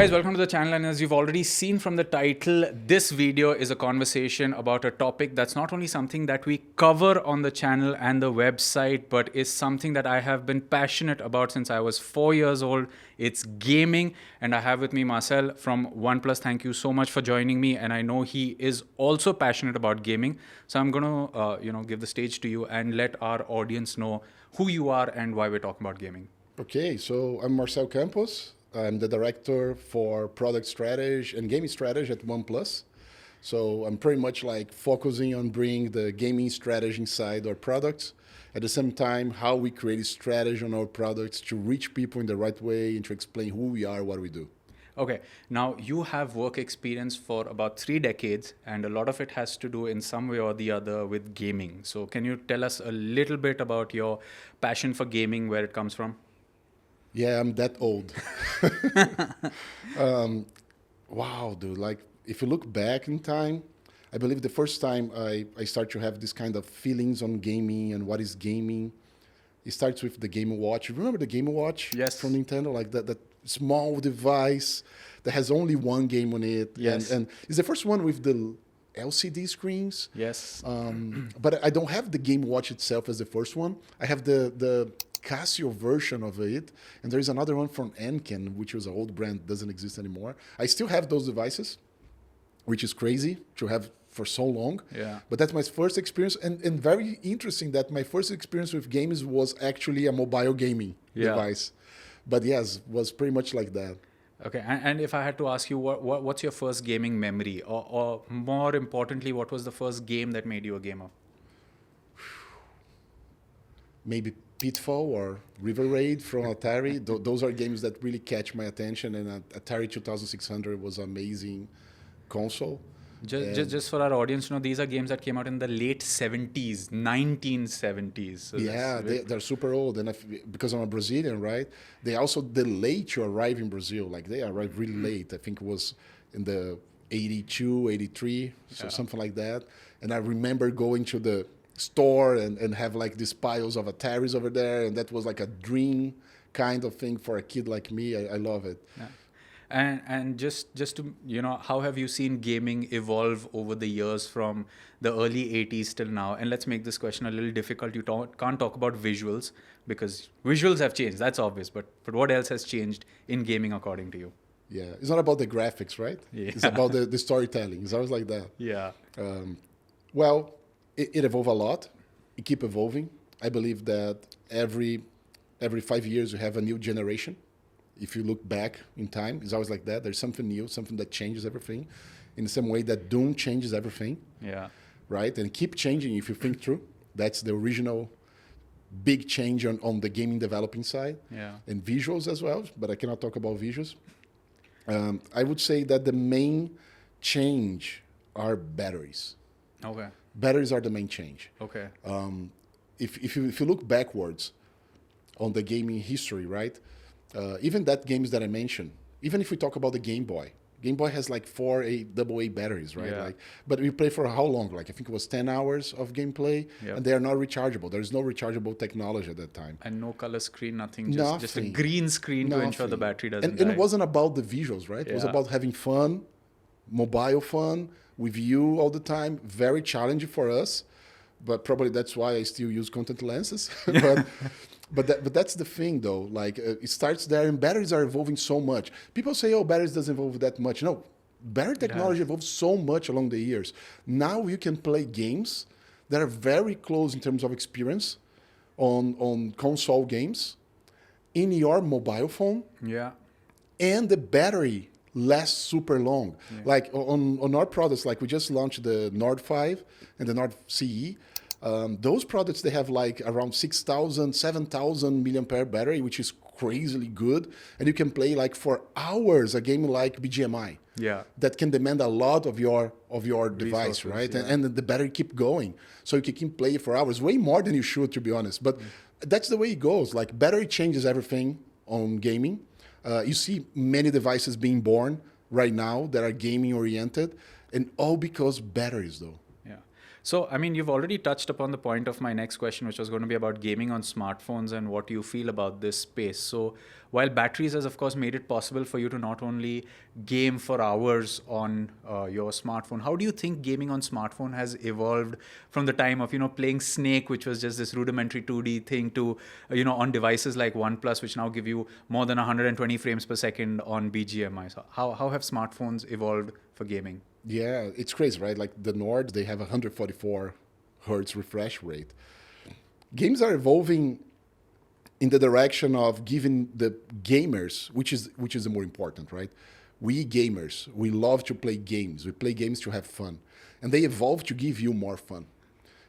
guys, welcome to the channel, and as you've already seen from the title, this video is a conversation about a topic that's not only something that we cover on the channel and the website, but is something that I have been passionate about since I was 4 years old. It's gaming, and I have with me Marcel from OnePlus. Thank you so much for joining me, and I know he is also passionate about gaming. So I'm going to give the stage to you and let our audience know who you are and why we're talking about gaming. Okay, so I'm Marcel Campos. I'm the director for product strategy and gaming strategy at OnePlus. So I'm pretty much like focusing on bringing the gaming strategy inside our products. At the same time, how we create a strategy on our products to reach people in the right way and to explain who we are, what we do. Okay, now you have work experience for about 3 decades, and a lot of it has to do in some way or the other with gaming. So can you tell us a little bit about your passion for gaming, where it comes from? Yeah, I'm that old. Wow, dude. Like, if you look back in time, I believe the first time I start to have this kind of feelings on gaming and what is gaming, it starts with the Game Watch. You remember the Game Watch? Yes. From Nintendo? Like that small device that has only one game on it. Yes. And it's the first one with the LCD screens. Yes. But I don't have the Game Watch itself as the first one. I have the Casio version of it, and there's another one from Enken, which was an old brand, doesn't exist anymore. I still have those devices, which is crazy to have for so long. Yeah. But that's my first experience, and very interesting that my first experience with games was actually a mobile gaming device. But yes, was pretty much like that. Okay, and if I had to ask you, what's your first gaming memory? Or more importantly, what was the first game that made you a gamer? Maybe Pitfall or River Raid from Atari. Those are games that really catch my attention, and Atari 2600 was an amazing console. Just for our audience to know, these are games that came out in the late 70s, 1970s. So yeah, they're super old. And because I'm a Brazilian, right, they also delayed to arrive in Brazil. Like, they arrived really late. I think it was in the 82, 83, so something like that. And I remember going to the store and have like these piles of Ataris over there, and that was like a dream kind of thing for a kid like me. I love it. Yeah. And just to, how have you seen gaming evolve over the years from the early 80s till now? And let's make this question a little difficult. You can't talk about visuals because visuals have changed, that's obvious, but what else has changed in gaming according to you? Yeah, it's not about the graphics, right? Yeah. It's about the storytelling. It's always like that. Yeah. Well, it evolved a lot. It keep evolving. I believe that every 5 years you have a new generation. If you look back in time, it's always like that. There's something new, something that changes everything. In the same way that Doom changes everything. Yeah. Right? And keep changing if you think through. That's the original big change on the gaming developing side. Yeah. And visuals as well, but I cannot talk about visuals. I would say that the main change are batteries. Okay. Batteries are the main change. Okay. If you look backwards on the gaming history, right? Even that games that I mentioned, even if we talk about the Game Boy has like 4 AA batteries, right? Yeah. Like, but we play for how long? Like, I think it was 10 hours of gameplay, and they are not rechargeable. There is no rechargeable technology at that time. And no color screen, nothing. Just a green screen to ensure the battery doesn't die. And it wasn't about the visuals, right? It was about having fun, mobile fun, with you all the time. Very challenging for us, but probably that's why I still use contact lenses. But that's the thing, though. Like, it starts there, and batteries are evolving so much. People say, "Oh, batteries doesn't evolve that much." No, battery technology evolves so much along the years. Now you can play games that are very close in terms of experience on console games in your mobile phone. Yeah. And the battery lasts super long. Yeah. Like on our products, like we just launched the Nord 5 and the Nord CE. Those products, they have like around 6,000, 7,000 milliampere battery, which is crazily good. And you can play like for hours a game like BGMI. Yeah. That can demand a lot of your device, right? Yeah. And the battery keep going. So you can play for hours, way more than you should, to be honest. But that's the way it goes. Like, battery changes everything on gaming. You see many devices being born right now that are gaming oriented, and all because batteries, though. Yeah. So, I mean, you've already touched upon the point of my next question, which was going to be about gaming on smartphones and what you feel about this space. So, while batteries has, of course, made it possible for you to not only game for hours on your smartphone, how do you think gaming on smartphone has evolved from the time of, playing Snake, which was just this rudimentary 2D thing, to, on devices like OnePlus, which now give you more than 120 frames per second on BGMI? So, how have smartphones evolved for gaming? Yeah, it's crazy, right? Like the Nord, they have 144 hertz refresh rate. Games are evolving in the direction of giving the gamers, which is the more important, right? We gamers, we love to play games. We play games to have fun. And they evolve to give you more fun.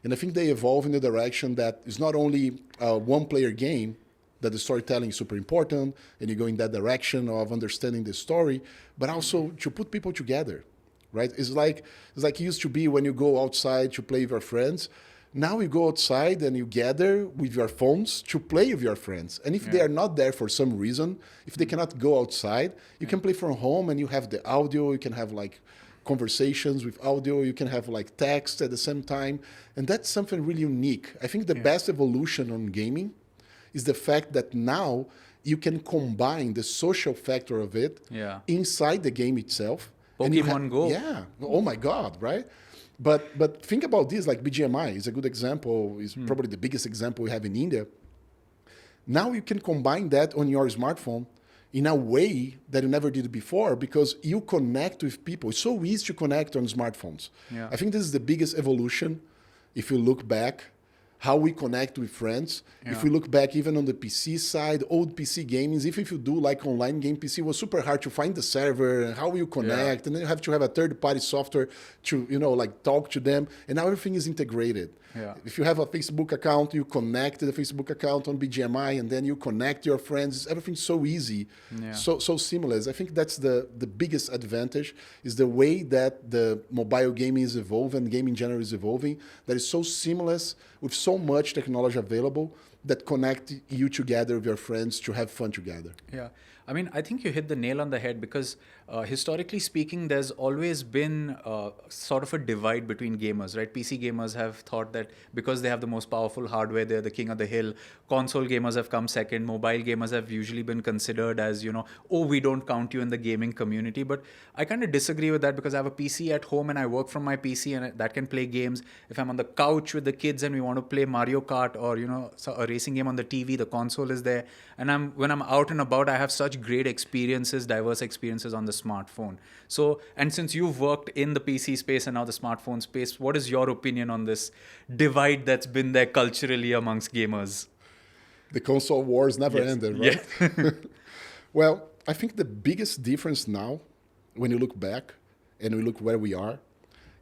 And I think they evolve in the direction that it's not only a one-player game, that the storytelling is super important, and you go in that direction of understanding the story, but also to put people together. Right? It's like it used to be when you go outside to play with your friends. Now you go outside and you gather with your phones to play with your friends. And if they are not there for some reason, if they cannot go outside, you can play from home and you have the audio, you can have like conversations with audio, you can have like text at the same time. And that's something really unique. I think the best evolution on gaming is the fact that now you can combine the social factor of it inside the game itself. Pokemon Go. Yeah. Oh my God, right? But think about this, like BGMI is a good example, is probably the biggest example we have in India. Now you can combine that on your smartphone in a way that you never did before because you connect with people. It's so easy to connect on smartphones. Yeah. I think this is the biggest evolution if you look back. How we connect with friends. Yeah. If we look back even on the PC side, old PC gaming, if you do like online game PC, it was super hard to find the server and how you connect. And then you have to have a third-party software to, like talk to them. And now everything is integrated. Yeah. If you have a Facebook account, you connect the Facebook account on BGMI and then you connect your friends. Everything's so easy, so seamless. I think that's the biggest advantage is the way that the mobile gaming is evolving and gaming in general is evolving, that is so seamless with so much technology available that connect you together with your friends to have fun together. Yeah. I mean, I think you hit the nail on the head because historically speaking, there's always been sort of a divide between gamers, right? PC gamers have thought that because they have the most powerful hardware, they're the king of the hill. Console gamers have come second. Mobile gamers have usually been considered as, we don't count you in the gaming community. But I kind of disagree with that because I have a PC at home and I work from my PC and that can play games. If I'm on the couch with the kids and we want to play Mario Kart or, a racing game on the TV, the console is there. And when I'm out and about, I have such great experiences, diverse experiences on the smartphone. So, and since you've worked in the PC space and now the smartphone space, what is your opinion on this divide that's been there culturally amongst gamers? The console wars never ended, right? Yeah. Well, I think the biggest difference now, when you look back and we look where we are,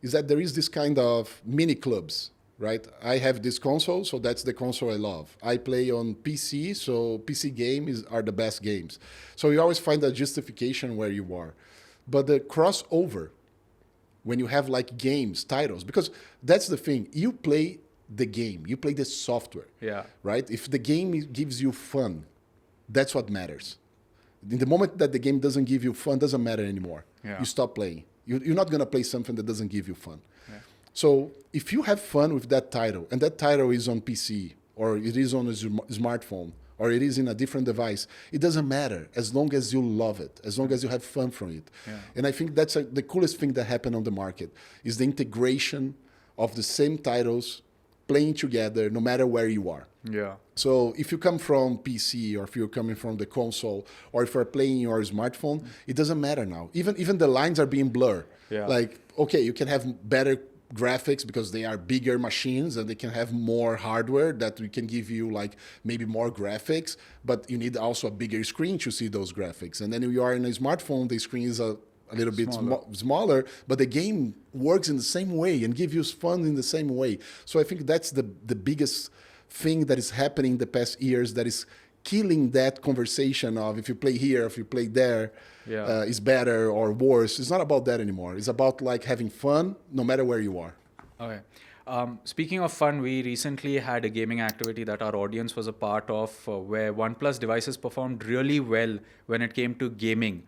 is that there is this kind of mini clubs. Right? I have this console, so that's the console I love. I play on PC, so PC games are the best games. So you always find a justification where you are. But the crossover, when you have like games, titles, because that's the thing. You play the game, you play the software. Yeah. Right? If the game gives you fun, that's what matters. In the moment that the game doesn't give you fun, doesn't matter anymore. Yeah. You stop playing. You're not going to play something that doesn't give you fun. Yeah. So if you have fun with that title, and that title is on PC, or it is on a smartphone, or it is in a different device, it doesn't matter as long as you love it, as long as you have fun from it. Yeah. And I think that's the coolest thing that happened on the market, is the integration of the same titles playing together no matter where you are. Yeah. So if you come from PC, or if you're coming from the console, or if you're playing your smartphone, it doesn't matter now. Even the lines are being blurred. Yeah. Like, okay, you can have better graphics because they are bigger machines and they can have more hardware that we can give you like maybe more graphics, but you need also a bigger screen to see those graphics. And then if you are in a smartphone, the screen is a little bit smaller, but the game works in the same way and gives you fun in the same way. So I think that's the biggest thing that is happening in the past years that is killing that conversation of if you play here, if you play there, is better or worse. It's not about that anymore. It's about like having fun no matter where you are. Okay. Speaking of fun, we recently had a gaming activity that our audience was a part of where OnePlus devices performed really well when it came to gaming.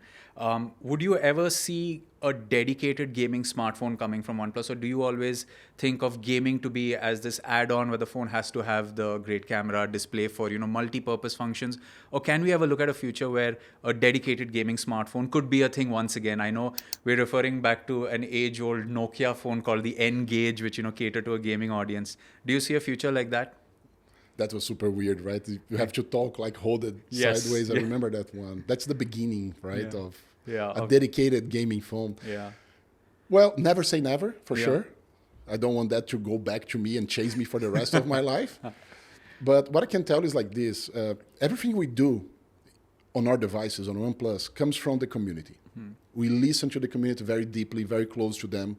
Would you ever see a dedicated gaming smartphone coming from OnePlus, or do you always think of gaming to be as this add-on where the phone has to have the great camera, display for multi-purpose functions? Or can we ever look at a future where a dedicated gaming smartphone could be a thing once again? I know we're referring back to an age-old Nokia phone called the N-Gage, which cater to a gaming audience. Do you see a future like that? That was super weird, right? You have to talk like hold it sideways. I remember that one. That's the beginning, right, of a dedicated gaming phone. Yeah. Well, never say never, for sure. I don't want that to go back to me and chase me for the rest of my life. But what I can tell is like this. Everything we do on our devices, on OnePlus, comes from the community. We listen to the community very deeply, very close to them.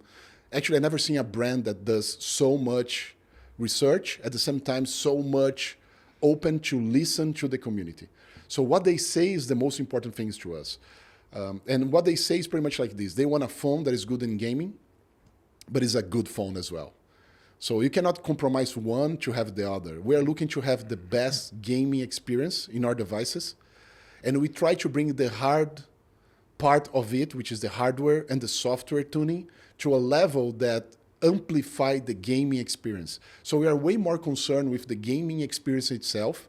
Actually, I've never seen a brand that does so much research, at the same time, so much open to listen to the community. So what they say is the most important things to us. And what they say is pretty much like this. They want a phone that is good in gaming, but is a good phone as well. So you cannot compromise one to have the other. We are looking to have the best gaming experience in our devices. And we try to bring the hard part of it, which is the hardware and the software tuning, to a level that amplify the gaming experience. So we are way more concerned with the gaming experience itself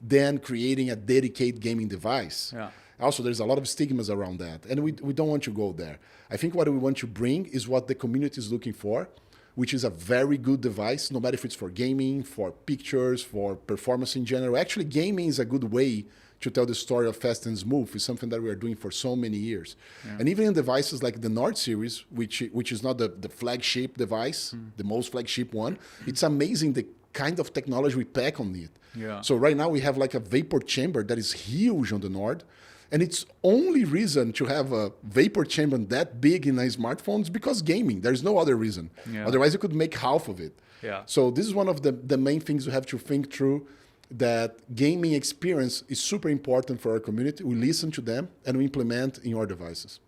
than creating a dedicated gaming device. Yeah. Also, there's a lot of stigmas around that, and we don't want to go there. I think what we want to bring is what the community is looking for, which is a very good device, no matter if it's for gaming, for pictures, for performance in general. Actually, gaming is a good way to tell the story of Fast and Smooth. Is something that we are doing for so many years. Yeah. And even in devices like the Nord series, which is not the flagship device, the most flagship one, it's amazing the kind of technology we pack on it. Yeah. So right now we have like a vapor chamber that is huge on the Nord. And it's only reason to have a vapor chamber that big in a smartphone is because gaming. There's no other reason. Yeah. Otherwise, you could make half of it. Yeah. So this is one of the main things you have to think through, that gaming experience is super important for our community. We listen to them and we implement in our devices.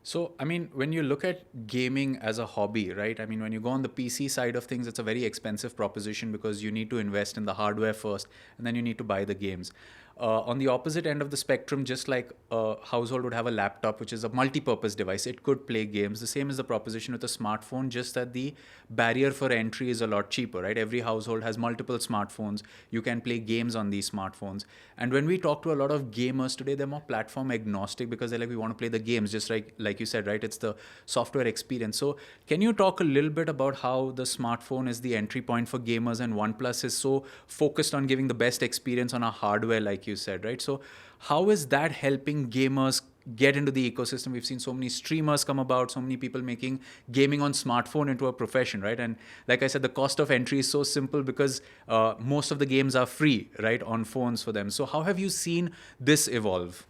So, I mean, when you look at gaming as a hobby, right? I mean, when you go on the PC side of things, it's a very expensive proposition because you need to invest in the hardware first and then you need to buy the games. On the opposite end of the spectrum, just like a household would have a laptop, which is a multi-purpose device, it could play games. The same is the proposition with a smartphone, just that the barrier for entry is a lot cheaper, right? Every household has multiple smartphones. You can play games on these smartphones. And when we talk to a lot of gamers today, they're more platform agnostic because they're like, we want to play the games, just like you said, right? It's the software experience. So can you talk a little bit about how the smartphone is the entry point for gamers and OnePlus is so focused on giving the best experience on our hardware, like you said, right? So how is that helping gamers get into the ecosystem? We've seen so many streamers come about, so many people making gaming on smartphone into a profession, right? And like I said, the cost of entry is so simple because most of the games are free, right, on phones for them. So how have you seen this evolve?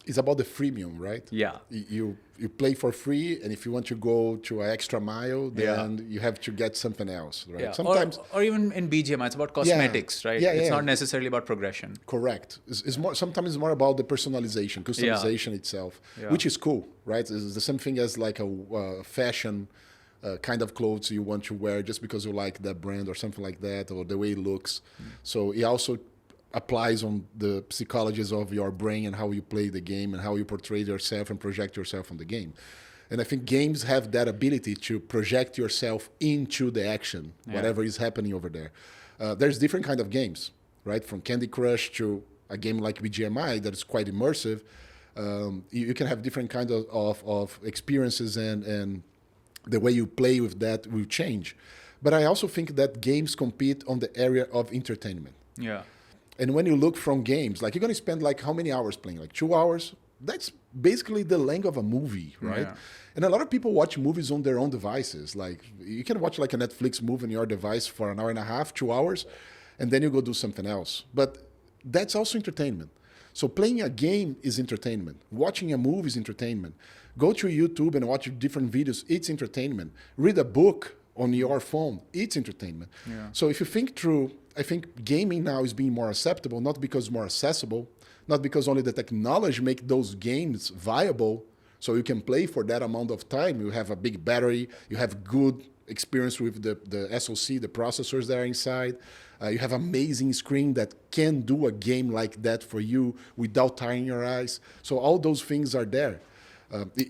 It's about the freemium, right? Yeah. You play for free, and if you want to go to an extra mile, then you have to get something else, right? Yeah. Sometimes, or even in BGMI, it's about cosmetics, right? It's not necessarily about progression. Correct. It's more. Sometimes it's more about the customization itself, which is cool, right? It's the same thing as like a fashion kind of clothes you want to wear just because you like that brand or something like that, or the way it looks. So it also applies on the psychologies of your brain and how you play the game and how you portray yourself and project yourself on the game. And I think games have that ability to project yourself into the action, whatever is happening over there. There's different kind of games, right? From Candy Crush to a game like BGMI that is quite immersive. You can have different kind of experiences, and the way you play with that will change. But I also think that games compete on the area of entertainment. Yeah. And when you look from games, like you're going to spend like how many hours playing? Like 2 hours? That's basically the length of a movie, right? Yeah. And a lot of people watch movies on their own devices. Like you can watch like a Netflix movie on your device for an hour and a half, 2 hours, and then you go do something else. But that's also entertainment. So playing a game is entertainment. Watching a movie is entertainment. Go to YouTube and watch different videos. It's entertainment. Read a book on your phone. It's entertainment. Yeah. So if you think through, I think gaming now is being more acceptable, not because more accessible, not because only the technology make those games viable, So you can play for that amount of time. You have a big battery. You have good experience with the SoC, the processors that are inside. You have amazing screen that can do a game like that for you without tiring your eyes. So all those things are there.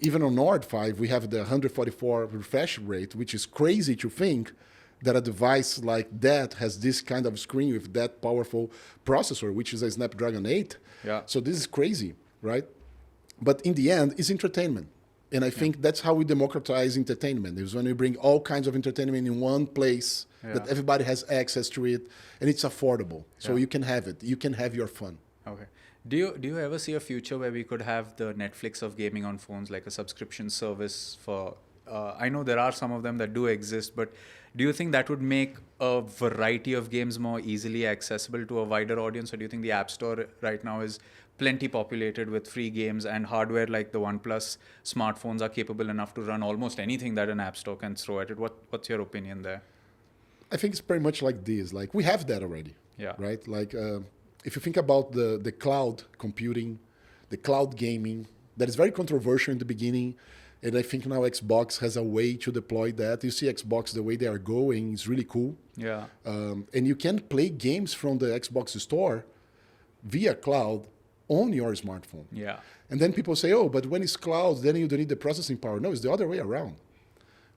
Even on Nord 5, we have the 144 refresh rate, which is crazy to think that a device like that has this kind of screen with that powerful processor, which is a Snapdragon 8. Yeah. So this is crazy, right? But in the end, it's entertainment. And I think that's how we democratize entertainment, is when we bring all kinds of entertainment in one place that everybody has access to it, and it's affordable. So you can have it. You can have your fun. Okay. Do you ever see a future where we could have the Netflix of gaming on phones, like a subscription service for... I know there are some of them that do exist, but do you think that would make a variety of games more easily accessible to a wider audience? Or do you think the App Store right now is plenty populated with free games, and hardware like the OnePlus smartphones are capable enough to run almost anything that an App Store can throw at it? What's your opinion there? I think it's pretty much like this. Like, we have that already, right? Like, if you think about the cloud computing, the cloud gaming, that is very controversial in the beginning. And I think now Xbox has a way to deploy that. You see Xbox, the way they are going is really cool. Yeah. And you can play games from the Xbox store via cloud on your smartphone. Yeah. And then people say, oh, but when it's cloud, then you don't need the processing power. No, it's the other way around.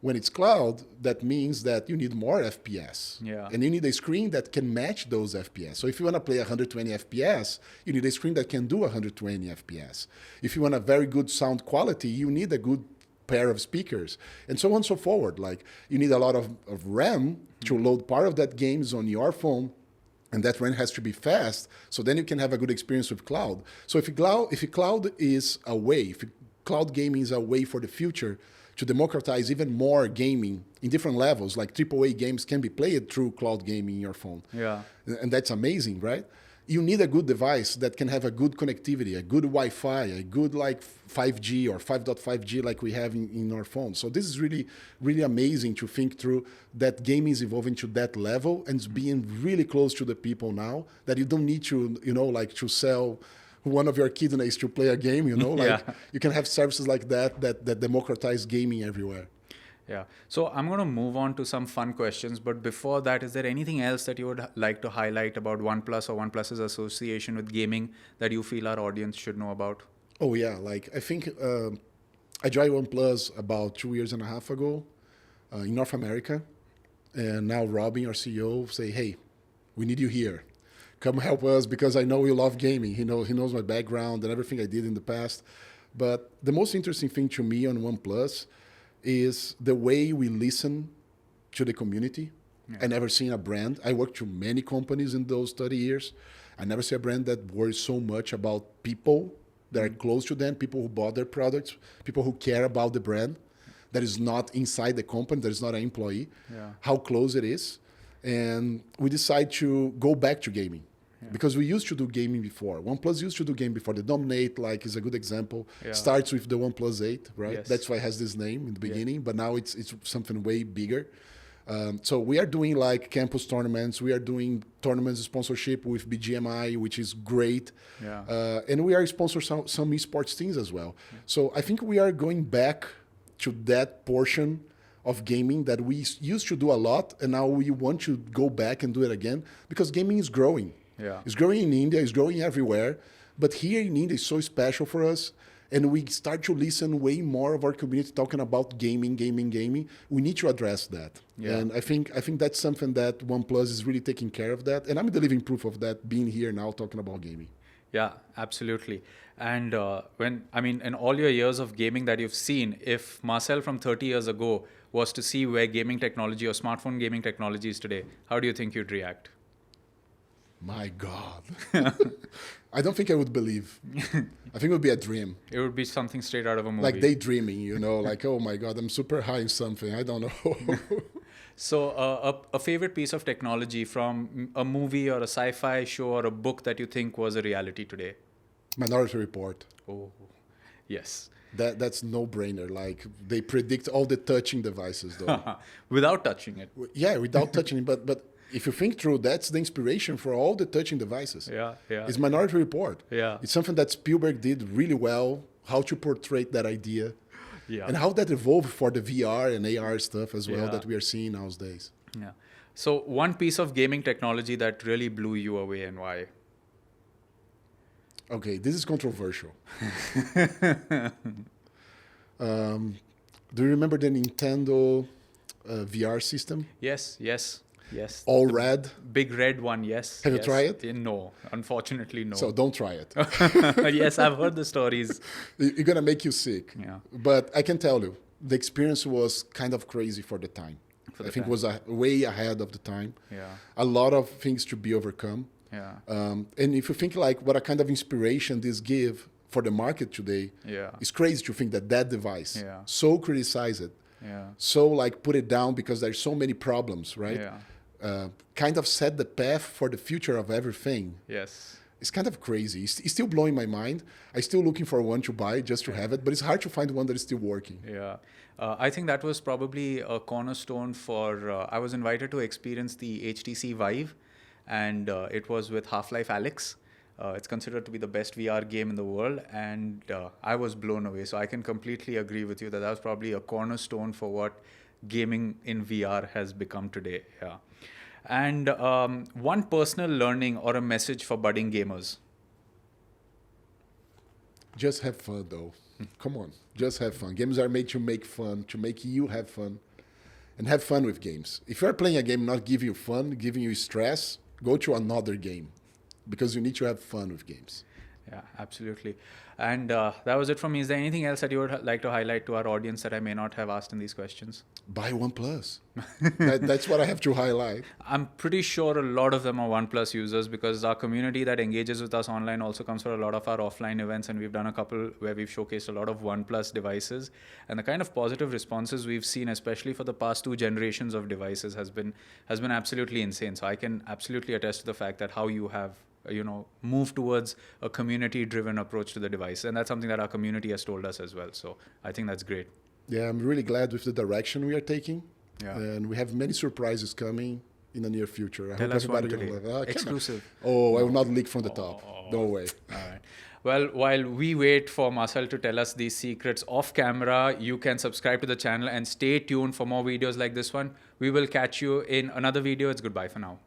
When it's cloud, that means that you need more FPS. Yeah. And you need a screen that can match those FPS. So if you want to play 120 FPS, you need a screen that can do 120 FPS. If you want a very good sound quality, you need a good pair of speakers, and so on and so forward. Like, you need a lot of RAM to load part of that games on your phone, and that RAM has to be fast, so then you can have a good experience with cloud. So if cloud is a way, if cloud gaming is a way for the future to democratize even more gaming in different levels, like AAA games can be played through cloud gaming in your phone. Yeah. And that's amazing, right? You need a good device that can have a good connectivity, a good Wi-Fi, a good like 5G or 5.5G like we have in our phones. So this is really, really amazing to think through that gaming is evolving to that level and it's being really close to the people now, that you don't need to, like to sell one of your kidneys to play a game, like you can have services like that democratize gaming everywhere. Yeah. So I'm going to move on to some fun questions. But before that, is there anything else that you would like to highlight about OnePlus or OnePlus's association with gaming that you feel our audience should know about? Oh, yeah. Like, I think I joined OnePlus about 2.5 years ago in North America. And now Robin, our CEO, say, hey, we need you here. Come help us because I know you love gaming. He knows my background and everything I did in the past. But the most interesting thing to me on OnePlus is the way we listen to the community. Yeah. I never seen a brand. I worked to many companies in those 30 years. I never see a brand that worries so much about people that are close to them, people who bought their products, people who care about the brand, that is not inside the company, that is not an employee, how close it is. And we decide to go back to gaming. Because we used to do gaming before. OnePlus used to do gaming before. The Dominate, like, is a good example. Yeah. Starts with the OnePlus 8, right? Yes. That's why it has this name in the beginning, but now it's something way bigger. So we are doing like campus tournaments. We are doing tournaments sponsorship with BGMI, which is great. Yeah. And we are sponsoring some esports teams as well. Yeah. So I think we are going back to that portion of gaming that we used to do a lot, and now we want to go back and do it again because gaming is growing. Yeah. It's growing in India, it's growing everywhere. But here in India, it's so special for us. And we start to listen way more of our community talking about gaming. We need to address that. Yeah. And I think that's something that OnePlus is really taking care of that. And I'm the living proof of that, being here now talking about gaming. Yeah, absolutely. And in all your years of gaming that you've seen, if Marcel from 30 years ago was to see where gaming technology or smartphone gaming technology is today, how do you think you'd react? My God. I don't think I would believe. I think it would be a dream. It would be something straight out of a movie. Like daydreaming, like, oh my God, I'm super high in something. I don't know. So a favorite piece of technology from a movie or a sci-fi show or a book that you think was a reality today? Minority Report. Oh, yes. That's no-brainer. Like, they predict all the touching devices, though. Without touching it. Yeah, without touching it. But if you think through, that's the inspiration for all the touching devices. Yeah. It's Minority Report. Yeah. It's something that Spielberg did really well. how to portray that idea, Yeah. and how that evolved for the VR and AR stuff as well Yeah. that we are seeing nowadays. Yeah. So one piece of gaming technology that really blew you away, and why? Okay, this is controversial. Do you remember the Nintendo VR system? Yes, yes, yes. All The red. big red one, yes. Have you yes. tried it? No, unfortunately, no. So don't try it. Yes, I've heard the stories. It's gonna make you sick. Yeah. But I can tell you, the experience was kind of crazy for the time. For I the think time. it was way ahead of the time. Yeah, A lot of things to be overcome. yeah, And if you think like what a kind of inspiration this give for the market today, yeah, it's crazy to think that that device, Yeah. so criticized, yeah, so like put it down because there's so many problems, right? yeah, Kind of set the path for the future of everything. yes. It's kind of crazy. It's still blowing my mind. I'm still looking for one to buy just to have it, but it's hard to find one that is still working. Yeah. I think that was probably a cornerstone for. I was invited to experience the HTC Vive, and it was with Half-Life Alyx. It's considered to be the best VR game in the world, and I was blown away. So I can completely agree with you that was probably a cornerstone for what gaming in VR has become today. Yeah. And one personal learning or a message for budding gamers. Just have fun, though. Come on, just have fun. Games are made to make fun, to make you have fun, and have fun with games. If you're playing a game not giving you fun, giving you stress, go to another game, because you need to have fun with games. Yeah, absolutely. And that was it from me. Is there anything else that you would like to highlight to our audience that I may not have asked in these questions? Buy OnePlus. That's what I have to highlight. I'm pretty sure a lot of them are OnePlus users because our community that engages with us online also comes for a lot of our offline events, and we've done a couple where we've showcased a lot of OnePlus devices, and the kind of positive responses we've seen, especially for the past 2 generations of devices, has been absolutely insane. So I can absolutely attest to the fact that how you have move towards a community-driven approach to the device, and that's something that our community has told us as well. So I think that's great. Yeah, I'm really glad with the direction we are taking, Yeah. and we have many surprises coming in the near future. I Tell hope us one everybody today. gonna love it. Exclusive. Oh, I will not leak from the top. No way. All right. Well, while we wait for Marcel to tell us these secrets off camera, you can subscribe to the channel and stay tuned for more videos like this one. We will catch you in another video. It's goodbye for now.